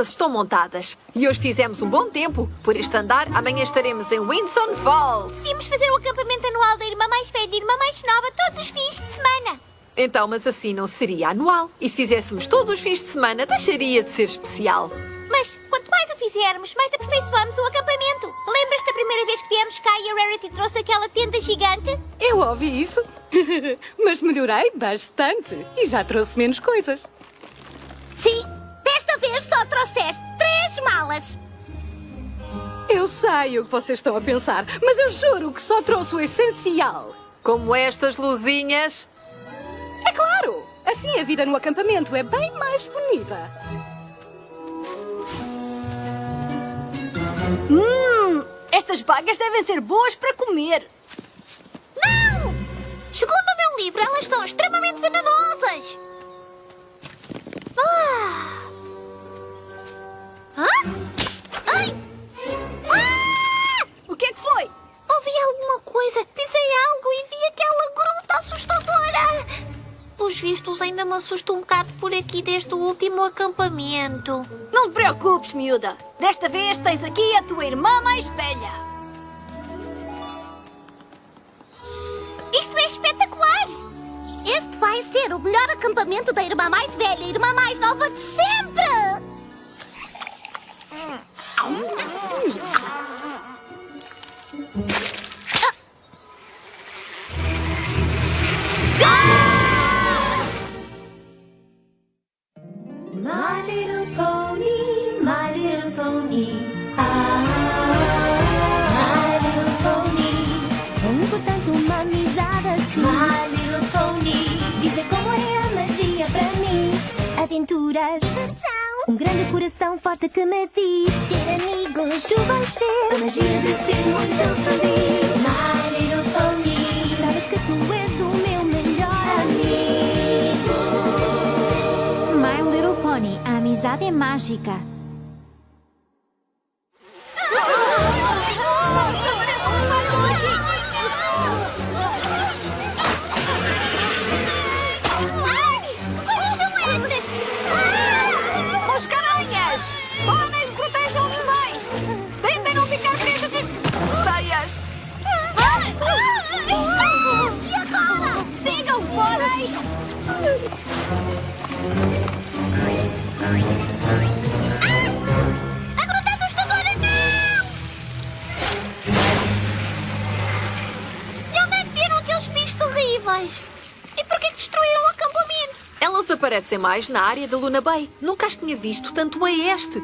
todas estão montadas. E hoje fizemos um bom tempo. Por este andar, amanhã estaremos em Windsor Falls. Devíamos fazer o acampamento anual da irmã mais velha e irmã mais nova todos os fins de semana. Então, mas assim não seria anual. E se fizéssemos todos os fins de semana, deixaria de ser especial. Mas quanto mais o fizermos, mais aperfeiçoamos o acampamento. Lembras-te da primeira vez que viemos cá e a Rarity trouxe aquela tenda gigante? Eu ouvi isso. Mas melhorei bastante. E já trouxe menos coisas. Sim, desta vez só trouxeste 3 malas. Eu sei o que vocês estão a pensar, mas eu juro que só trouxe o essencial. Como estas luzinhas. É claro! Assim a vida no acampamento é bem mais bonita. Estas bagas devem ser boas para comer. Não! Segundo o meu livro, elas são extremamente venenosas. Hã? Ai! O que é que foi? Ouvi alguma coisa, pisei algo e vi aquela gruta assustadora. Pelos vistos, ainda me assusta um bocado por aqui desde o último acampamento. Não te preocupes, miúda. Desta vez tens aqui a tua irmã mais velha. Isto é espetacular! Este vai ser o melhor acampamento da irmã mais velha e irmã mais nova de sempre! My little pony, my little pony. My little pony. É importante uma amizade assim. My little pony. Dizer como é a magia para mim. Aventuras, um grande coração forte que me diz ter amigos, tu vais ver A magia de ser muito feliz. My little pony. Sabes que tu és o meu melhor amigo. My Little Pony, a amizade é mágica. Moscaranhas! Pôneis, protejam-se bem! Tentem não ficar presos em teias! E agora? Sigam, pôneis! A gruta assustadora, não! De onde é que vieram aqueles bichos terríveis? E por que destruíram o acampamento? Elas aparecem mais na área da Luna Bay. Nunca as tinha visto tanto a este.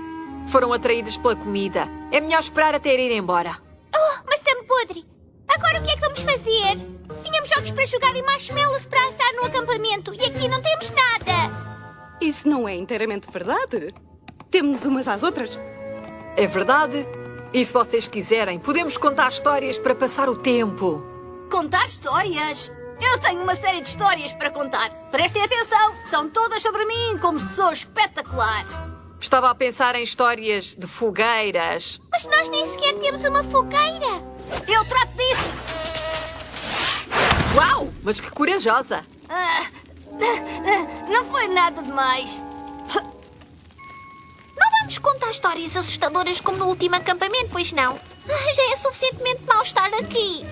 Foram atraídas pela comida. É melhor esperar até ir embora. Oh, mas está-me podre. Agora o que é que vamos fazer? Tínhamos jogos para jogar e marshmallows para assar no acampamento e aqui não temos nada. Isso não é inteiramente verdade. Temos umas às outras. É verdade. E se vocês quiserem, podemos contar histórias para passar o tempo. Contar histórias? Eu tenho uma série de histórias para contar. Prestem atenção, são todas sobre mim, como sou espetacular. Estava a pensar em histórias de fogueiras. Mas nós nem sequer temos uma fogueira. Eu trato disso. Uau! Mas que corajosa! Não foi nada demais. Não vamos contar histórias assustadoras como no último acampamento, pois não? Já é suficientemente mau estar aqui.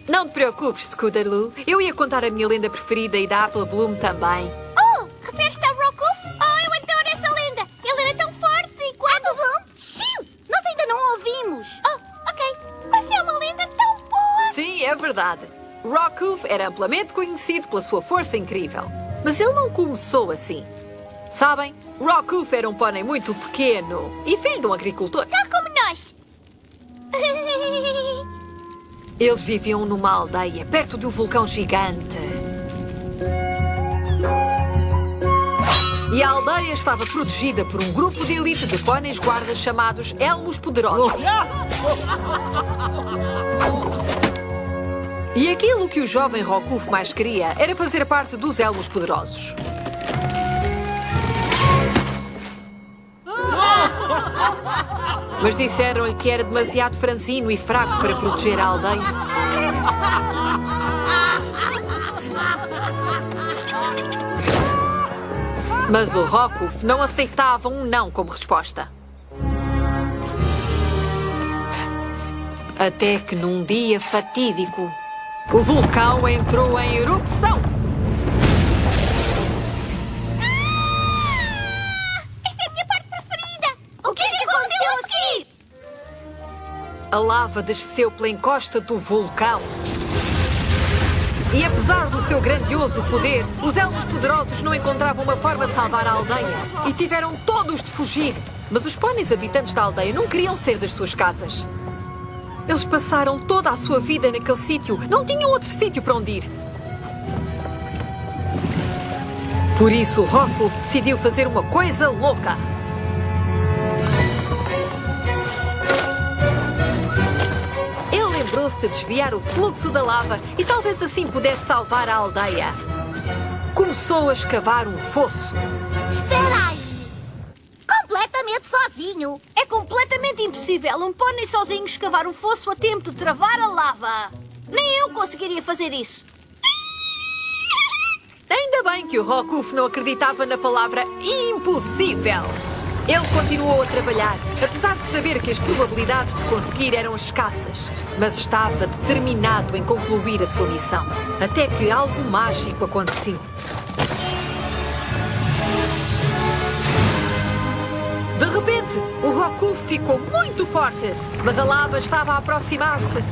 Não te preocupes, Scootaloo. Eu ia contar a minha lenda preferida e da Apple Bloom também. Oh, refere-te a Rockhoof? Oh, eu adoro essa lenda. Ele era tão forte e quando... Xiu! Nós ainda não ouvimos. Oh, ok. Mas é uma lenda tão boa. Sim, é verdade. Rockhoof era amplamente conhecido pela sua força incrível. Mas ele não começou assim. Sabem, Rockhoof era um pônei muito pequeno e filho de um agricultor. Tal como nós. Eles viviam numa aldeia perto de um vulcão gigante. E a aldeia estava protegida por um grupo de elite de pôneis guardas chamados Elmos Poderosos. E aquilo que o jovem Rockhoof mais queria era fazer parte dos Elmos Poderosos. Mas disseram-lhe que era demasiado franzino e fraco para proteger a aldeia. Mas o Rockhoof não aceitava um não como resposta. Até que num dia fatídico, o vulcão entrou em erupção. Esta é a minha parte preferida! O que é que aconteceu a seguir? A lava desceu pela encosta do vulcão. E apesar do seu grandioso poder, os elmos poderosos não encontravam uma forma de salvar a aldeia. E tiveram todos de fugir. Mas os póneis habitantes da aldeia não queriam sair das suas casas. Eles passaram toda a sua vida naquele sítio. Não tinham outro sítio para onde ir. Por isso, Rockwolf decidiu fazer uma coisa louca. Ele lembrou-se de desviar o fluxo da lava e talvez assim pudesse salvar a aldeia. Começou a escavar um fosso. Espera aí! Completamente sozinho! É completamente impossível um pônei sozinho escavar um fosso a tempo de travar a lava. Nem eu conseguiria fazer isso. Ainda bem que o Rockwolf não acreditava na palavra impossível. Ele continuou a trabalhar, apesar de saber que as probabilidades de conseguir eram escassas. Mas estava determinado em concluir a sua missão. Até que algo mágico aconteceu. De repente, o Rockwolf ficou muito forte, mas a lava estava a aproximar-se.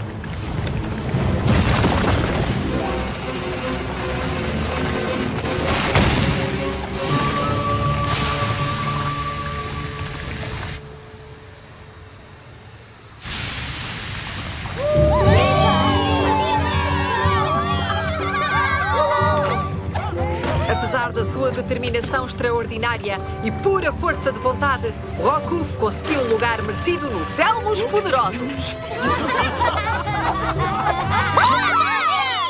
Apesar da sua determinação extraordinária e pura força de vontade, Rockwolf conseguiu um lugar merecido nos Elmos Poderosos.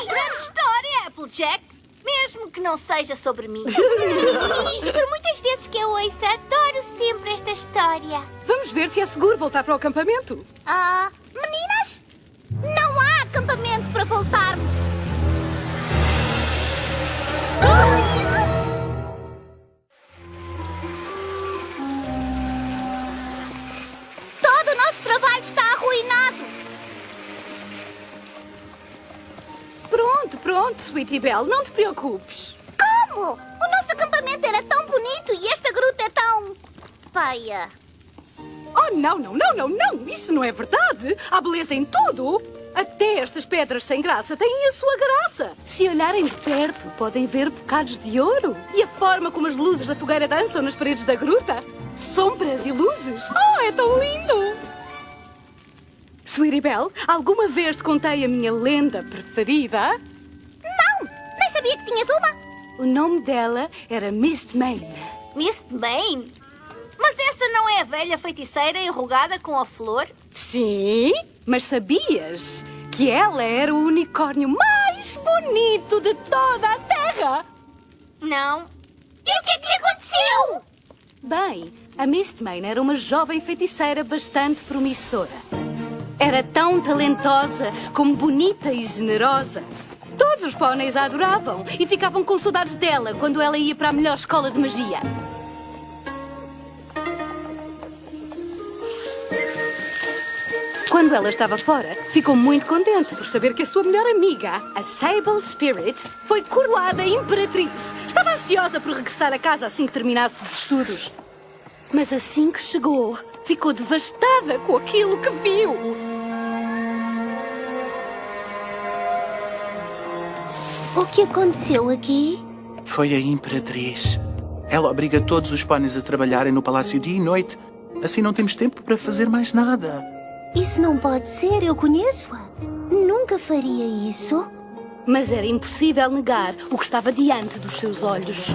Grande história, Applejack. Mesmo que não seja sobre mim. Por muitas vezes que eu ouço, adoro sempre esta história. Vamos ver se é seguro voltar para o acampamento. Meninas, não há acampamento para voltarmos. Todo o nosso trabalho está arruinado. Pronto, Sweetie Belle, não te preocupes. Como? O nosso acampamento era tão bonito e esta gruta é tão... feia. Oh, não, isso não é verdade. Há beleza em tudo. Até estas pedras sem graça têm a sua graça. Se olharem de perto, podem ver bocados de ouro. E a forma como as luzes da fogueira dançam nas paredes da gruta. Sombras e luzes. Oh, é tão lindo! Sweetie Belle, alguma vez te contei a minha lenda preferida? Não, nem sabia que tinhas uma. O nome dela era Mistmane. Mistmane? Mas essa não é a velha feiticeira enrugada com a flor? Sim, mas sabias que ela era o unicórnio mais bonito de toda a Terra? Não. E o que é que lhe aconteceu? Bem, a Mistmane era uma jovem feiticeira bastante promissora. Era tão talentosa como bonita e generosa. Todos os póneis a adoravam e ficavam com saudades dela quando ela ia para a melhor escola de magia. Quando ela estava fora, ficou muito contente por saber que a sua melhor amiga, a Sable Spirit, foi coroada imperatriz. Estava ansiosa por regressar a casa assim que terminasse os estudos. Mas assim que chegou, ficou devastada com aquilo que viu. O que aconteceu aqui? Foi a Imperatriz. Ela obriga todos os póneis a trabalharem no palácio dia e noite. Assim não temos tempo para fazer mais nada. Isso não pode ser, eu conheço-a. Nunca faria isso. Mas era impossível negar o que estava diante dos seus olhos.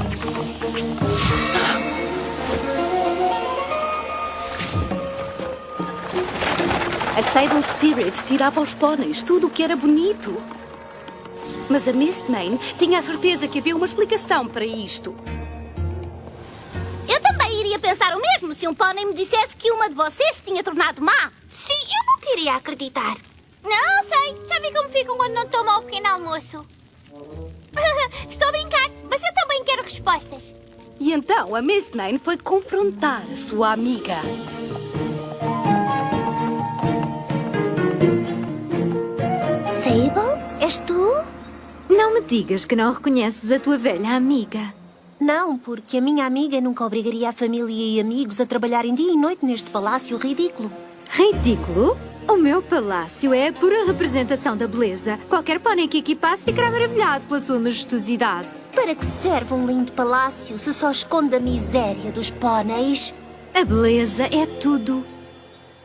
A Sable Spirit tirava aos póneis tudo o que era bonito. Mas a Mistmane tinha a certeza que havia uma explicação para isto. Eu também iria pensar o mesmo se um pônei me dissesse que uma de vocês se tinha tornado má. Sim, eu não queria acreditar. Não sei, já vi como ficam quando não tomam o pequeno almoço. Estou a brincar, mas eu também quero respostas. E então a Mistmane foi confrontar a sua amiga. És tu? Não me digas que não reconheces a tua velha amiga. Não, porque a minha amiga nunca obrigaria a família e amigos a trabalharem dia e noite neste palácio ridículo. Ridículo? O meu palácio é a pura representação da beleza. Qualquer pônei que aqui passe ficará maravilhado pela sua majestosidade. Para que serve um lindo palácio se só esconde a miséria dos póneis? A beleza é tudo.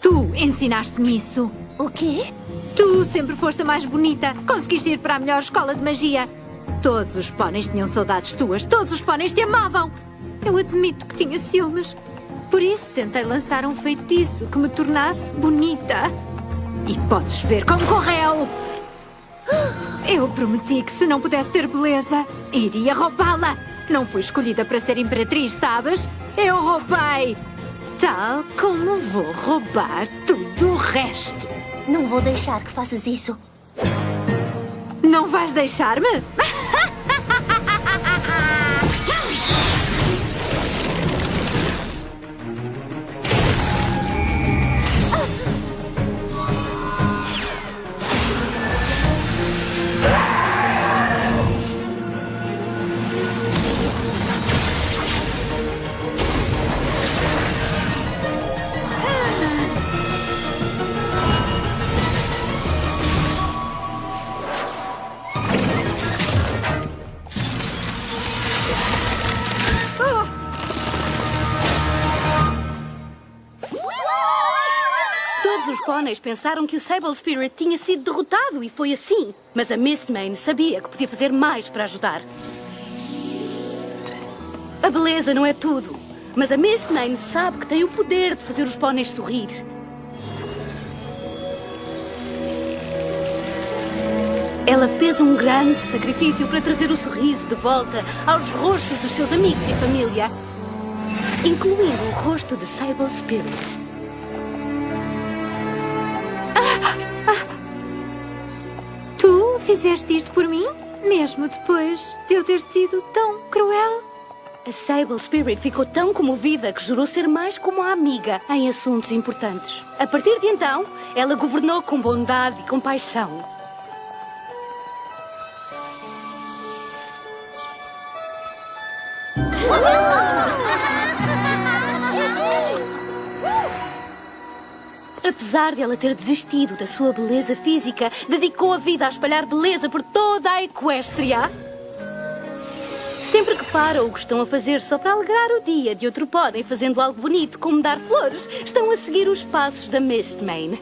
Tu ensinaste-me isso. O quê? Tu sempre foste a mais bonita. Conseguiste ir para a melhor escola de magia. Todos os póneis tinham saudades tuas. Todos os póneis te amavam. Eu admito que tinha ciúmes. Por isso tentei lançar um feitiço que me tornasse bonita. E podes ver como correu. Eu prometi que se não pudesse ter beleza, iria roubá-la. Não fui escolhida para ser imperatriz, sabes? Eu roubei. Tal como vou roubar tudo o resto. Não vou deixar que faças isso. Não vais deixar-me? Todos os póneis pensaram que o Sable Spirit tinha sido derrotado e foi assim. Mas a Mistmane sabia que podia fazer mais para ajudar. A beleza não é tudo, mas a Mistmane sabe que tem o poder de fazer os póneis sorrir. Ela fez um grande sacrifício para trazer o sorriso de volta aos rostos dos seus amigos e família, incluindo o rosto de Sable Spirit. Tu fizeste isto por mim? Mesmo depois de eu ter sido tão cruel? A Sable Spirit ficou tão comovida que jurou ser mais como a amiga em assuntos importantes. A partir de então, ela governou com bondade e compaixão. Apesar de ela ter desistido da sua beleza física, dedicou a vida a espalhar beleza por toda a Equestria. Sempre que param o que estão a fazer só para alegrar o dia de outro pónei fazendo algo bonito como dar flores, estão a seguir os passos da Mistmane.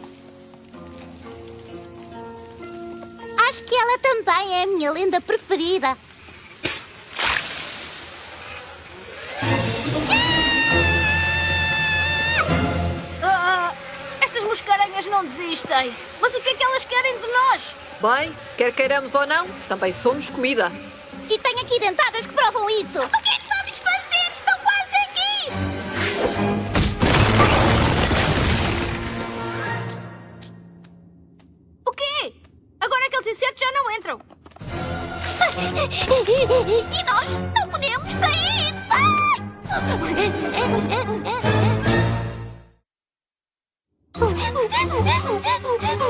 Acho que ela também é a minha lenda preferida. Estas moscaranhas não desistem. Mas o que é que elas querem de nós? Bem, quer queiramos ou não, também somos comida. E tenho aqui dentadas que provam isso. O que é que vamos fazer? Estão quase aqui! O quê? Agora aqueles insetos já não entram. E nós não podemos sair!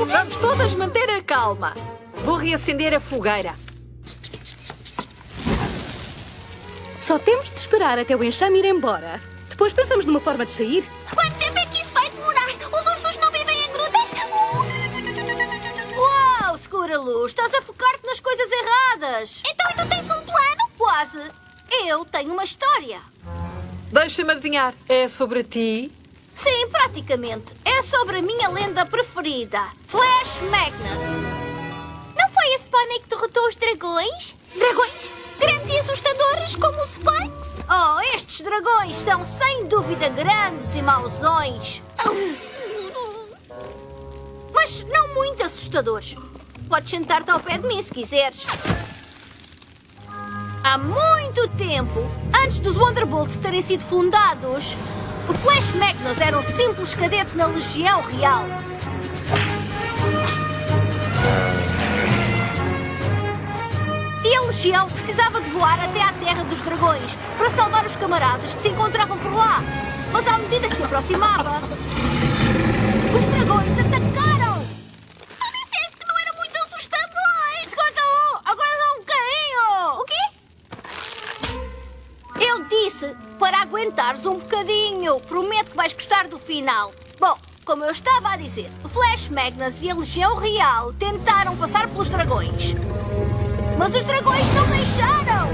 Vamos todas manter a calma. Vou reacender a fogueira. Só temos de esperar até o enxame ir embora. Depois pensamos numa forma de sair. Quanto tempo é que isso vai demorar? Os ursos não vivem em grutas? Uau, escura luz, estás a focar-te nas coisas erradas. Então tu tens um plano? Quase. Eu tenho uma história. Deixa-me adivinhar. É sobre ti? Sim, praticamente. É sobre a minha lenda preferida, Flash Magnus. Não foi esse pônei que derrotou os dragões? Dragões? Grandes e assustadores como os Spikes? Oh, estes dragões são sem dúvida grandes e mauzões. Mas não muito assustadores. Podes sentar-te ao pé de mim se quiseres. Há muito tempo, antes dos Wonderbolts terem sido fundados, o Flash Magnus era um simples cadete na Legião Real. E a Legião precisava de voar até à Terra dos Dragões para salvar os camaradas que se encontravam por lá. Mas à medida que se aproximava, os dragões atacaram! Tu disseste que não eram muito assustadores! esperares um bocadinho. Prometo que vais gostar do final. Bom, como eu estava a dizer, Flash Magnus e a Legião Real tentaram passar pelos dragões. Mas os dragões não deixaram!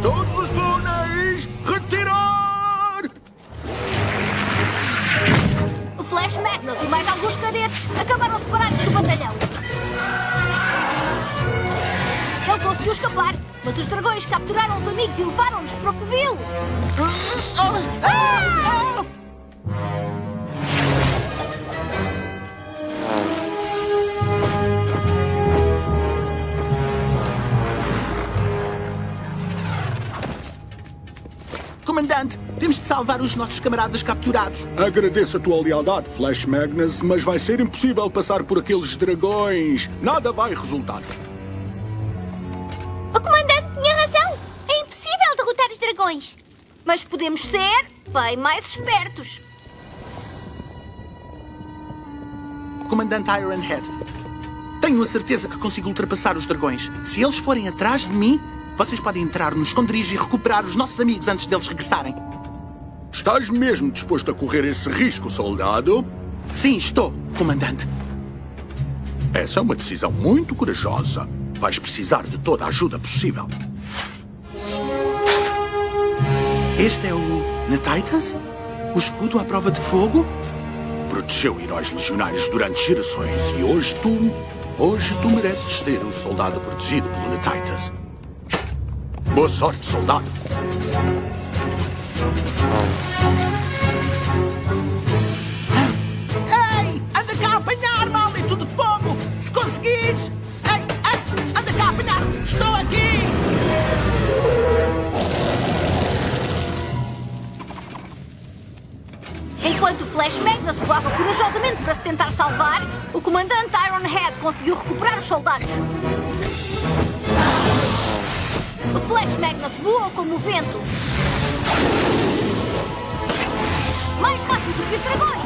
Todos os túneis, retirar! O Flash Magnus e mais alguns cadetes acabaram separados do batalhão. Ele conseguiu escapar, mas os dragões capturaram os amigos e levaram-nos para o covil. Comandante, temos de salvar os nossos camaradas capturados. Agradeço a tua lealdade, Flash Magnus, mas vai ser impossível passar por aqueles dragões. Nada vai resultar. O comandante tinha razão. É impossível derrotar os dragões. Mas podemos ser bem mais espertos. Comandante Ironhead, tenho a certeza que consigo ultrapassar os dragões. Se eles forem atrás de mim, vocês podem entrar no esconderijo e recuperar os nossos amigos antes deles regressarem. Estás mesmo disposto a correr esse risco, soldado? Sim, estou, comandante. Essa é uma decisão muito corajosa. Vais precisar de toda a ajuda possível. Este é o Netitas? O escudo à prova de fogo? Protegeu heróis legionários durante gerações e hoje tu mereces ser o soldado protegido pelo Netitas. Boa sorte, soldado. Ei, anda cá a apanhar, maldito de fogo! Se conseguires! Ei, anda cá a apanhar! Estou aqui! Enquanto o Flash Magnus voava corajosamente para se tentar salvar, o comandante Ironhead conseguiu recuperar os soldados. O Flash Magnus voou como o vento. Mais rápido que os dragões.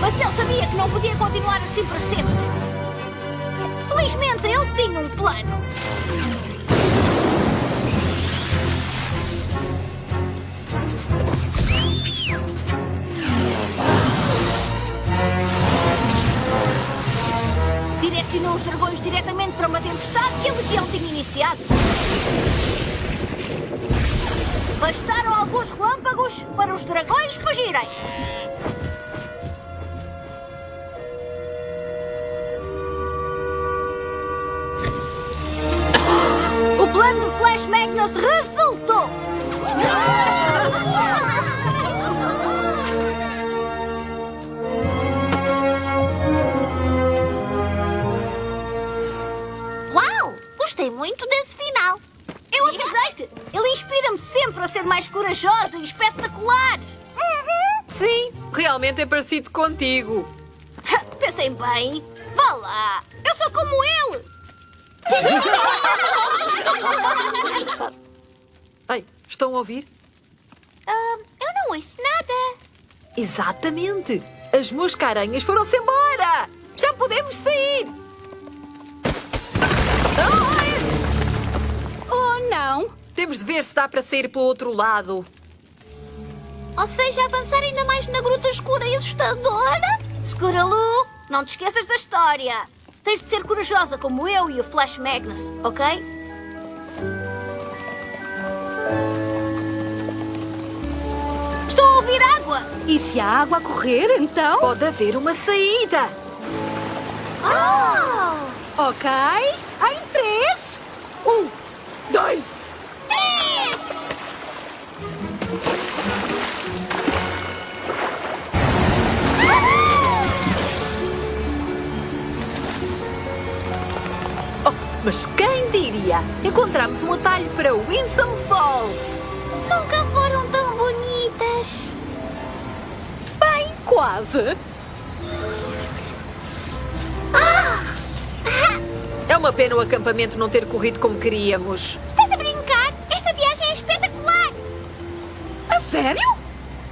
Mas ele sabia que não podia continuar assim para sempre. Felizmente, ele tinha um plano. Direcionou os dragões diretamente para uma tempestade que a Legião tinha iniciado. Bastaram alguns relâmpagos para os dragões fugirem. O plano do Flash Magnus resultou! Uau! Gostei muito desse final. Eu avisei-te! Ele inspira-me sempre a ser mais corajosa e espetacular! Sim, realmente é parecido contigo. Pensem bem. Vá lá! Eu sou como ele! Ei, estão a ouvir? Eu não ouço nada. Exatamente! As mosca-aranhas foram-se embora! Já podemos sair! Ai! Oh, não. Temos de ver se dá para sair pelo outro lado. Ou seja, avançar ainda mais na gruta escura e assustadora? Scootaloo, não te esqueças da história. Tens de ser corajosa como eu e o Flash Magnus, ok? Estou a ouvir água! E se há água a correr, então? Pode haver uma saída! Ok. Em 3, 1, 2, 3! Oh, mas quem diria? Encontramos um atalho para Winsome Falls! Nunca foram tão bonitas. bem, quase. É uma pena o acampamento não ter corrido como queríamos. Estás a brincar? Esta viagem é espetacular. A sério?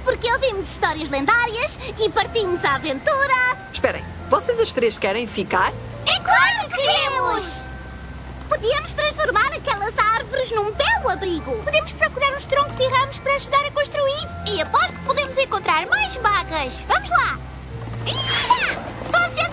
Porque ouvimos histórias lendárias e partimos a aventura. Esperem, vocês as três querem ficar? É claro que queremos! Podíamos transformar aquelas árvores num belo abrigo. Podemos procurar uns troncos e ramos para ajudar a construir. E aposto que podemos encontrar mais bagas. Vamos lá! Estou ansiosa